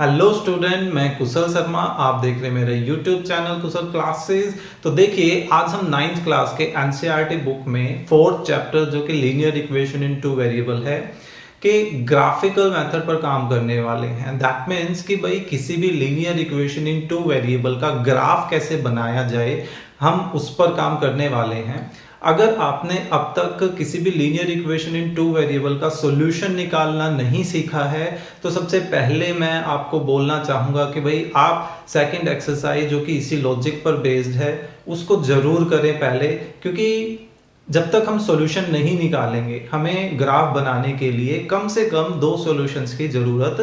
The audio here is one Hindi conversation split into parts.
हेलो स्टूडेंट, मैं कुशल शर्मा। आप देख रहे हैं मेरे यूट्यूब चैनल कुशल क्लासेस। तो देखिए, आज हम 9th क्लास के एनसीईआरटी बुक में 4th चैप्टर जो कि linear equation in two variable है कि ग्राफिकल मेथड पर काम करने वाले हैं। दैट मीन्स कि भाई किसी भी linear equation in two variable का ग्राफ कैसे बनाया जाए, हम उस पर काम करने वाले हैं। अगर आपने अब तक किसी भी linear equation in two variable का सॉल्यूशन निकालना नहीं सीखा है तो सबसे पहले मैं आपको बोलना चाहूँगा कि भाई आप सेकंड एक्सरसाइज जो कि इसी लॉजिक पर बेस्ड है उसको ज़रूर करें पहले, क्योंकि जब तक हम सॉल्यूशन नहीं निकालेंगे हमें ग्राफ बनाने के लिए कम से कम 2 सॉल्यूशंस की ज़रूरत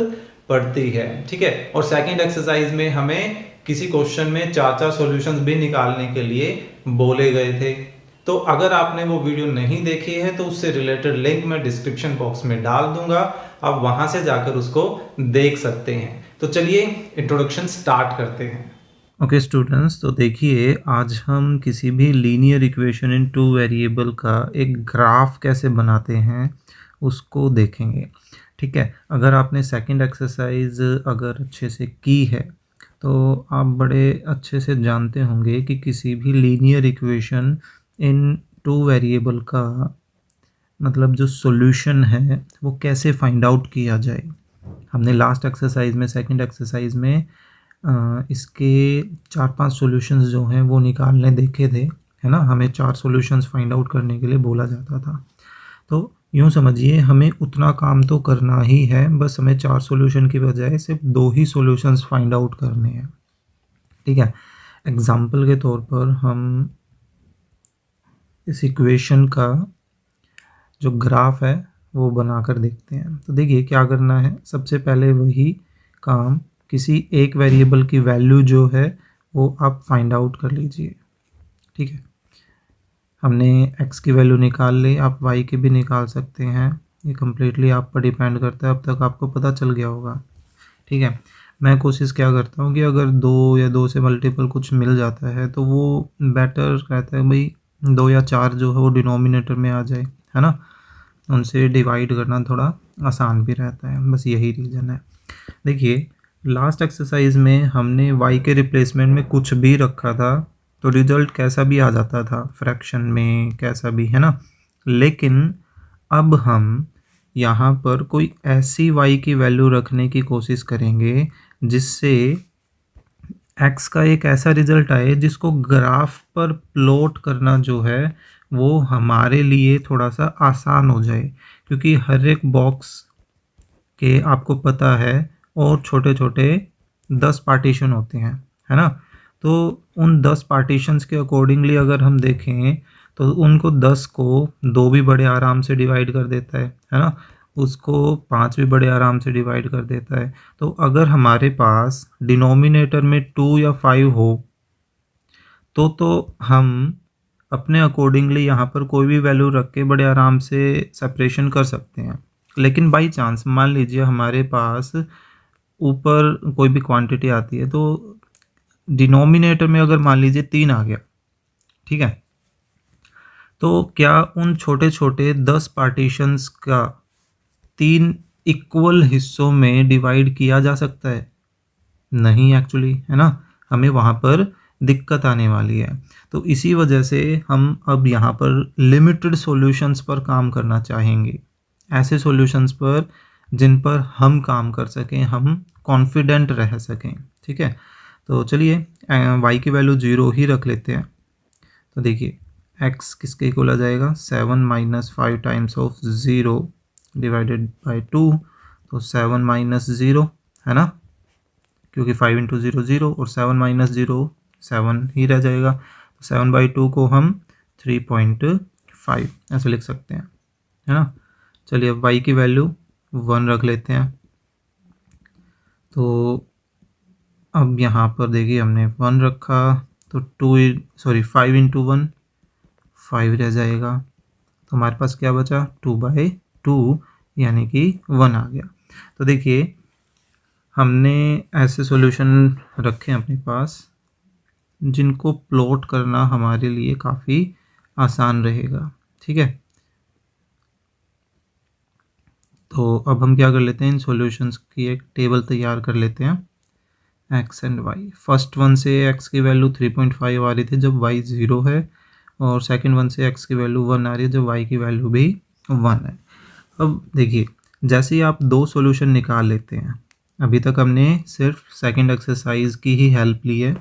पड़ती है। ठीक है, और सेकंड एक्सरसाइज में हमें किसी क्वेश्चन में 4 सॉल्यूशंस भी निकालने के लिए बोले गए थे। तो अगर आपने वो वीडियो नहीं देखी है तो उससे रिलेटेड लिंक मैं डिस्क्रिप्शन बॉक्स में डाल दूंगा, आप वहां से जाकर उसको देख सकते हैं। तो चलिए इंट्रोडक्शन स्टार्ट करते हैं। ओके स्टूडेंट्स, तो देखिए आज हम किसी भी linear equation in two variable का एक ग्राफ कैसे बनाते हैं उसको देखेंगे। ठीक है, अगर आपने सेकंड एक्सरसाइज अगर अच्छे से की है तो आप बड़े अच्छे से जानते होंगे कि किसी भी linear equation in two variable का मतलब जो सॉल्यूशन है वो कैसे फाइंड आउट किया जाए। हमने लास्ट एक्सरसाइज में, सेकंड एक्सरसाइज में इसके 4-5 सॉल्यूशंस जो हैं वो निकालने देखे थे, है ना। हमें 4 सॉल्यूशंस फाइंड आउट करने के लिए बोला जाता था। तो यूँ समझिए हमें उतना काम तो करना ही है, बस हमें 4 सॉल्यूशन की बजाय सिर्फ 2 ही सॉल्यूशंस फाइंड आउट करने हैं। ठीक है, एग्जाम्पल के तौर पर हम इस इक्वेशन का जो ग्राफ है वो बनाकर देखते हैं। तो देखिए क्या करना है, सबसे पहले वही काम, किसी एक वेरिएबल की वैल्यू जो है वो आप फाइंड आउट कर लीजिए। ठीक है, हमने x की वैल्यू निकाल ली, आप y की भी निकाल सकते हैं, ये कम्प्लीटली आप पर डिपेंड करता है। अब तक आपको पता चल गया होगा। ठीक है, मैं कोशिश क्या करता हूँ कि अगर 2 या 2 से मल्टीपल कुछ मिल जाता है तो वो बेटर रहता है भाई 2 या 4 जो है वो डिनोमिनेटर में आ जाए, है ना। उनसे डिवाइड करना थोड़ा आसान भी रहता है, बस यही रीज़न है। देखिए लास्ट एक्सरसाइज में हमने y के रिप्लेसमेंट में कुछ भी रखा था तो रिजल्ट कैसा भी आ जाता था, फ्रैक्शन में कैसा भी, है ना। लेकिन अब हम यहाँ पर कोई ऐसी y की वैल्यू रखने की कोशिश करेंगे जिससे x का एक ऐसा रिजल्ट आए जिसको ग्राफ पर प्लॉट करना जो है वो हमारे लिए थोड़ा सा आसान हो जाए, क्योंकि हर एक बॉक्स के आपको पता है और छोटे छोटे 10 पार्टीशन होते हैं, है ना। तो उन 10 पार्टीशंस के अकॉर्डिंगली अगर हम देखें तो उनको 10 को 2 भी बड़े आराम से डिवाइड कर देता है ना। उसको 5 भी बड़े आराम से डिवाइड कर देता है। तो अगर हमारे पास डिनोमिनेटर में 2 या 5 हो तो हम अपने अकॉर्डिंगली यहाँ पर कोई भी वैल्यू रख के बड़े आराम से सेपरेशन कर सकते हैं। लेकिन बाई चांस मान लीजिए हमारे पास ऊपर कोई भी क्वांटिटी आती है तो डिनोमिनेटर में अगर मान लीजिए 3 आ गया, ठीक है, तो क्या उन छोटे छोटे 10 पार्टीशंस का 3 इक्वल हिस्सों में डिवाइड किया जा सकता है? नहीं एक्चुअली, है ना। हमें वहाँ पर दिक्कत आने वाली है। तो इसी वजह से हम अब यहाँ पर लिमिटेड सॉल्यूशंस पर काम करना चाहेंगे, ऐसे सॉल्यूशंस पर जिन पर हम काम कर सकें, हम कॉन्फिडेंट रह सकें। ठीक है, तो चलिए y की वैल्यू 0 ही रख लेते हैं। तो देखिए x किसके इक्वल आ जाएगा, 7 - 5 टाइम्स ऑफ 0 डिवाइडेड बाई 2, तो 7 - 0, है ना, क्योंकि 5 × 0 0 और 7 - 0 7 ही रह जाएगा। तो 7/2 को हम 3.5 ऐसे लिख सकते हैं, है ना। चलिए अब y की वैल्यू 1 रख लेते हैं। तो अब यहाँ पर देखिए हमने 1 रखा तो 5 × 1 5 रह जाएगा। तो हमारे पास क्या बचा, 2/2 यानी कि 1 आ गया। तो देखिए हमने ऐसे सॉल्यूशन रखे हैं अपने पास जिनको प्लॉट करना हमारे लिए काफ़ी आसान रहेगा। ठीक है, तो अब हम क्या कर लेते हैं, इन सॉल्यूशंस की एक टेबल तैयार कर लेते हैं, X and Y. First one से एक्स की वैल्यू 3.5 आ रही थी जब वाई 0 है, और सेकंड वन से एक्स की वैल्यू 1 आ रही है जब वाई की वैल्यू भी 1 है। अब देखिए, जैसे ही आप दो सॉल्यूशन निकाल लेते हैं, अभी तक हमने सिर्फ सेकंड एक्सरसाइज की ही हेल्प ली है,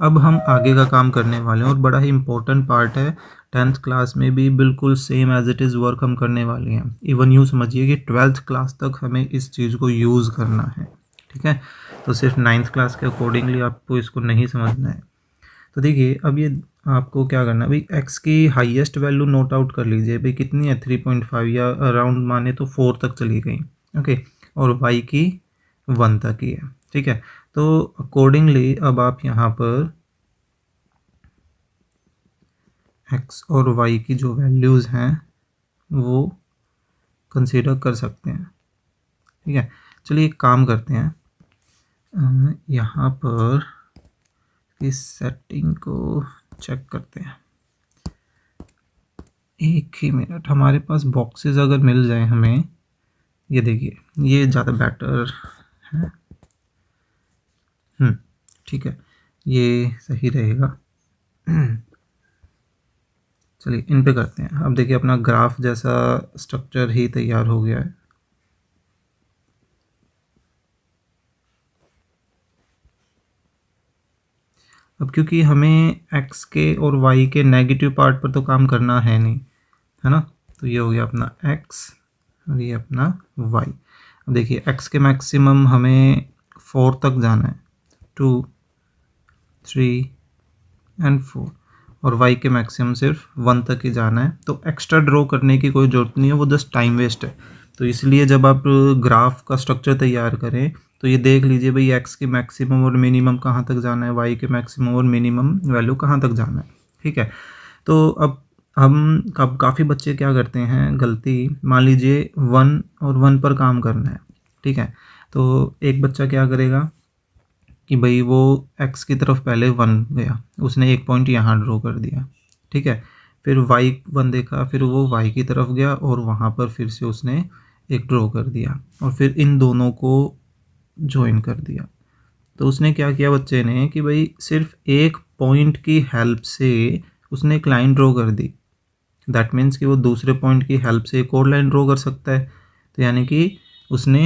अब हम आगे का काम करने वाले हैं और बड़ा ही इम्पोर्टेंट पार्ट है। 10th क्लास में भी बिल्कुल same as it is work हम करने वाले हैं। इवन यूँ समझिए कि 12th क्लास तक हमें इस चीज़ को यूज़ करना है, ठीक है। तो सिर्फ 9th क्लास के अकॉर्डिंगली आपको इसको नहीं समझना है। तो देखिए, अब ये आपको क्या करना है भाई, एक्स की हाईएस्ट वैल्यू नोट आउट कर लीजिए भाई, कितनी है 3.5, या अराउंड माने तो 4 तक चली गई, ओके। और वाई की 1 तक ही है, ठीक है। तो अकॉर्डिंगली अब आप यहाँ पर एक्स और वाई की जो वैल्यूज़ हैं वो कंसीडर कर सकते हैं, ठीक है। चलिए एक काम करते हैं, यहाँ पर इस सेटिंग को चेक करते हैं। एक ही मिनट, हमारे पास बॉक्सेस अगर मिल जाए हमें, ये देखिए ये ज़्यादा बेटर है, ठीक है, ये सही रहेगा। चलिए इन पे करते हैं। अब देखिए अपना ग्राफ जैसा स्ट्रक्चर ही तैयार हो गया है। अब क्योंकि हमें x के और y के नेगेटिव पार्ट पर तो काम करना है नहीं, है ना, तो ये हो गया अपना x और ये अपना y। अब देखिए x के मैक्सिमम हमें 4 तक जाना है, 2, 3 एंड 4, और y के मैक्सिमम सिर्फ 1 तक ही जाना है। तो एक्स्ट्रा ड्रॉ करने की कोई ज़रूरत नहीं है, वो जस्ट टाइम वेस्ट है। तो इसलिए जब आप ग्राफ का स्ट्रक्चर तैयार करें तो ये देख लीजिए भाई, x के मैक्सिमम और मिनिमम कहाँ तक जाना है, y के मैक्सिमम और मिनिमम वैल्यू कहाँ तक जाना है, ठीक है। तो अब हम काफ़ी बच्चे क्या करते हैं गलती, मान लीजिए 1 और 1 पर काम करना है, ठीक है। तो एक बच्चा क्या करेगा कि भाई वो x की तरफ पहले 1 गया, उसने एक पॉइंट यहाँ ड्रॉ कर दिया, ठीक है। फिर y 1 देखा, फिर वो y की तरफ गया और वहाँ पर फिर से उसने एक ड्रॉ कर दिया, और फिर इन दोनों को ज्वाइन कर दिया। तो उसने क्या किया बच्चे ने कि भाई सिर्फ एक पॉइंट की हेल्प से उसने एक लाइन ड्रॉ कर दी। दैट मीन्स कि वो दूसरे पॉइंट की हेल्प से एक और लाइन ड्रॉ कर सकता है। तो यानी कि उसने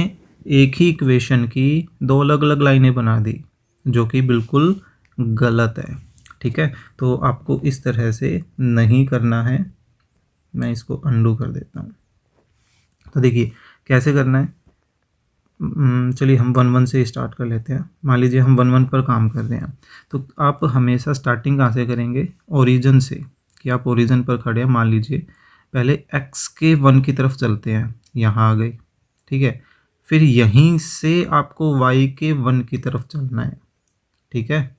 एक ही इक्वेशन की दो अलग अलग लाइनें बना दी, जो कि बिल्कुल गलत है, ठीक है। तो आपको इस तरह से नहीं करना है। मैं इसको अंडू कर देता हूँ। तो देखिए कैसे करना है, चलिए हम 1-1 से स्टार्ट कर लेते हैं। मान लीजिए हम 1-1 पर काम कर रहे हैं, तो आप हमेशा स्टार्टिंग कहाँ से करेंगे, ओरिजिन से, कि आप ओरिजिन पर खड़े हैं। मान लीजिए पहले x के 1 की तरफ चलते हैं, यहाँ आ गए, ठीक है। फिर यहीं से आपको y के 1 की तरफ चलना है, ठीक है।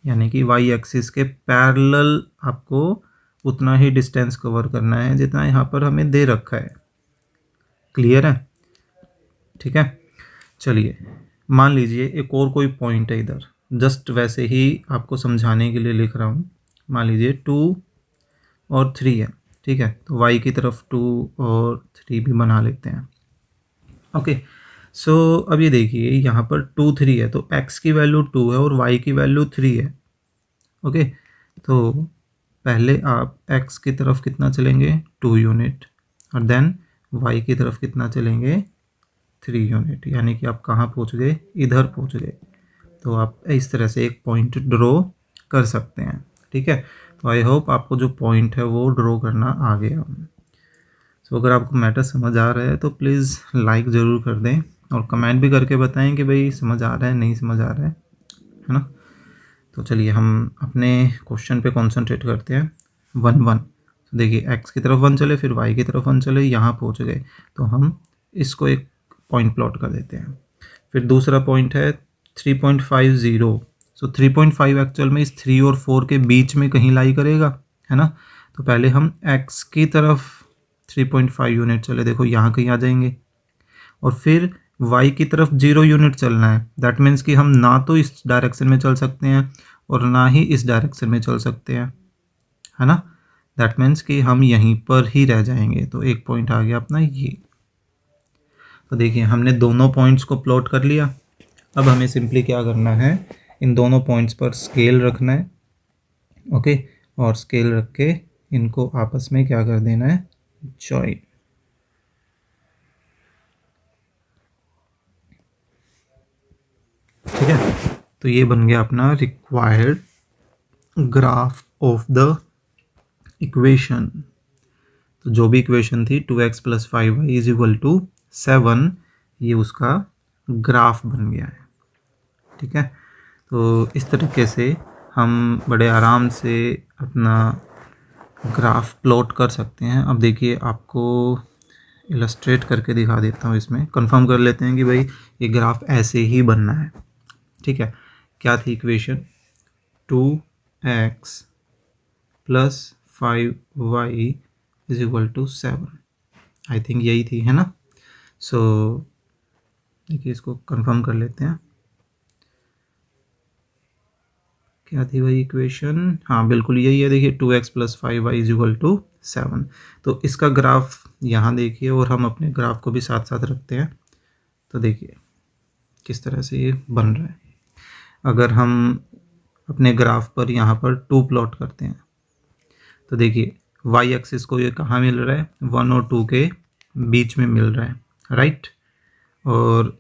यानी कि y एक्सिस के पैरेलल आपको उतना ही डिस्टेंस कवर करना है जितना यहाँ पर हमें दे रखा है। क्लियर है, ठीक है। चलिए मान लीजिए एक और कोई पॉइंट है इधर, जस्ट वैसे ही आपको समझाने के लिए लिख रहा हूँ। मान लीजिए 2 और 3 है, ठीक है। तो y की तरफ 2 और 3 भी बना लेते हैं, ओके। सो अब ये देखिए यहाँ पर 2, 3 है, तो x की वैल्यू 2 है और y की वैल्यू 3 है, ओके। तो पहले आप x की तरफ कितना चलेंगे, 2 यूनिट, और देन y की तरफ कितना चलेंगे, 3 यूनिट। यानी कि आप कहाँ पहुँच गए, इधर पहुँच गए। तो आप इस तरह से एक पॉइंट ड्रॉ कर सकते हैं, ठीक है। तो आई होप आपको जो पॉइंट है वो ड्रॉ करना आ गया। तो अगर आपको मैटर समझ आ रहा है तो प्लीज़ लाइक ज़रूर कर दें और कमेंट भी करके बताएं कि भाई समझ आ रहा है, नहीं समझ आ रहा है ना। तो चलिए हम अपने क्वेश्चन पे कंसंट्रेट करते हैं। 1-1, तो देखिए x की तरफ 1 चले, फिर y की तरफ 1 चले, यहाँ पहुँच गए। तो हम इसको एक पॉइंट प्लॉट कर देते हैं। फिर दूसरा पॉइंट है 3.50। सो 3.5 एक्चुअल में इस 3 और 4 के बीच में कहीं लाई करेगा, है ना। तो पहले हम x की तरफ 3.5 यूनिट चले, देखो यहाँ कहीं आ जाएंगे, और फिर y की तरफ 0 यूनिट चलना है। दैट मीन्स कि हम ना तो इस डायरेक्शन में चल सकते हैं और ना ही इस डायरेक्शन में चल सकते हैं, है ना। दैट मीन्स कि हम यहीं पर ही रह जाएंगे। तो एक पॉइंट आ गया अपना ये, तो देखिए हमने दोनों पॉइंट्स को प्लॉट कर लिया। अब हमें सिंपली क्या करना है, इन दोनों पॉइंट्स पर स्केल रखना है, ओके, और स्केल रख के इनको आपस में क्या कर देना है, जॉइन। ठीक है, तो ये बन गया अपना required graph of the equation. तो जो भी इक्वेशन थी 2x + 5y = 7, ये उसका ग्राफ बन गया है। ठीक है, तो इस तरीके से हम बड़े आराम से अपना ग्राफ प्लॉट कर सकते हैं। अब देखिए आपको इलस्ट्रेट करके दिखा देता हूँ, इसमें कंफर्म कर लेते हैं कि भाई ये ग्राफ ऐसे ही बनना है। ठीक है, क्या थी equation, 2x + 5y = 7, I think यही थी, है ना। सो देखिए इसको कंफर्म कर लेते हैं, क्या थी वही इक्वेशन, हाँ बिल्कुल यही है। देखिए 2x + 5y = 7। तो इसका ग्राफ यहाँ देखिए, और हम अपने ग्राफ को भी साथ साथ रखते हैं। तो देखिए किस तरह से ये बन रहा है। अगर हम अपने ग्राफ पर यहाँ पर 2 प्लॉट करते हैं, तो देखिए y एक्सिस को ये कहाँ मिल रहा है, 1 और 2 के बीच में मिल रहा है, राइट। और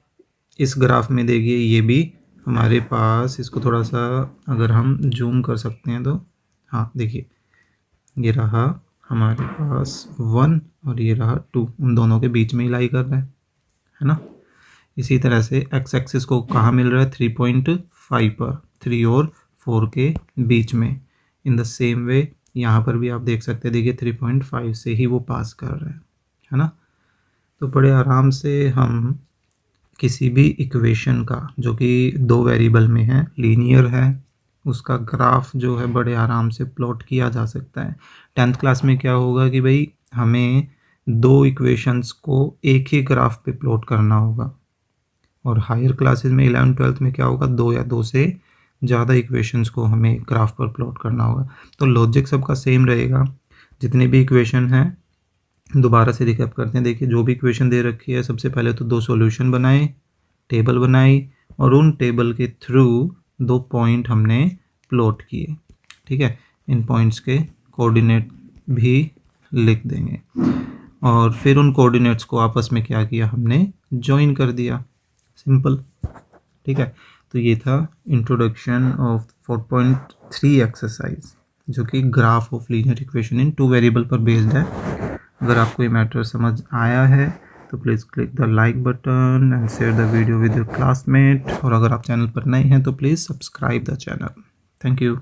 इस ग्राफ में देखिए ये भी हमारे पास, इसको थोड़ा सा अगर हम जूम कर सकते हैं तो हाँ देखिए ये रहा हमारे पास 1 और ये रहा 2, उन दोनों के बीच में ही लाई कर रहा है ना। इसी तरह से x एक्सिस को कहाँ मिल रहा है, 3.5 पर, 3 और 4 के बीच में। इन द सेम वे यहाँ पर भी आप देख सकते हैं, देखिए 3.5 से ही वो पास कर रहा है ना। तो बड़े आराम से हम किसी भी इक्वेशन का जो कि 2 वेरिएबल में है, लीनियर है, उसका ग्राफ जो है बड़े आराम से प्लॉट किया जा सकता है। 10th क्लास में क्या होगा कि भाई हमें 2 इक्वेशंस को एक ही ग्राफ पे प्लॉट करना होगा, और हायर क्लासेस में 11th 12th में क्या होगा, 2 या 2 से ज़्यादा इक्वेशंस को हमें ग्राफ पर प्लॉट करना होगा। तो लॉजिक सबका सेम रहेगा। जितने भी इक्वेशन हैं दोबारा से रिकैप करते हैं। देखिए जो भी इक्वेशन दे रखी है, सबसे पहले तो 2 सॉल्यूशन बनाए, टेबल बनाई, और उन टेबल के थ्रू 2 पॉइंट हमने प्लॉट किए। ठीक है, इन पॉइंट्स के कोऑर्डिनेट भी लिख देंगे, और फिर उन कोऑर्डिनेट्स को आपस में क्या किया, हमने जॉइन कर दिया, सिंपल। ठीक है, तो ये था इंट्रोडक्शन ऑफ 4.3 एक्सरसाइज, जो कि graph of linear equation in 2 variable पर बेस्ड है। अगर आपको ये मैटर समझ आया है तो please click the like button and share the video with your classmate, और अगर आप चैनल पर नए हैं तो please subscribe the channel. Thank you.